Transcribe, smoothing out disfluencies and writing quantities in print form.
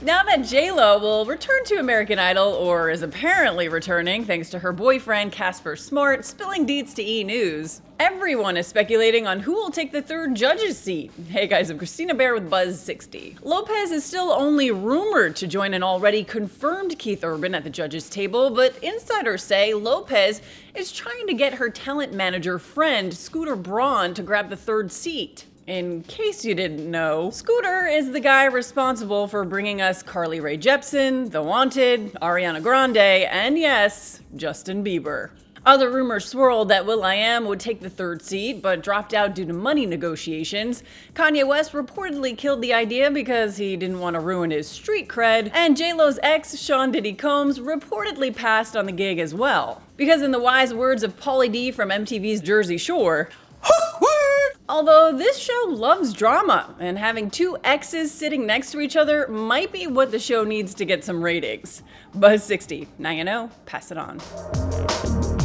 Now that J-Lo will return to American Idol, or is apparently returning thanks to her boyfriend Casper Smart spilling deets to E! News, everyone is speculating on who will take the third judge's seat. Hey guys, I'm Kristina Behr with Buzz60. Lopez is still only rumored to join an already confirmed Keith Urban at the judges' table, but insiders say Lopez is trying to get her talent manager friend Scooter Braun to grab the third seat. In case you didn't know, Scooter is the guy responsible for bringing us Carly Rae Jepsen, The Wanted, Ariana Grande, and yes, Justin Bieber. Other rumors swirled that will.i.am would take the third seat, but dropped out due to money negotiations. Kanye West reportedly killed the idea because he didn't want to ruin his street cred, and J-Lo's ex, Sean Diddy Combs, reportedly passed on the gig as well. Because in the wise words of Pauly D from MTV's Jersey Shore, although this show loves drama, and having two exes sitting next to each other might be what the show needs to get some ratings. Buzz60, now you know, pass it on.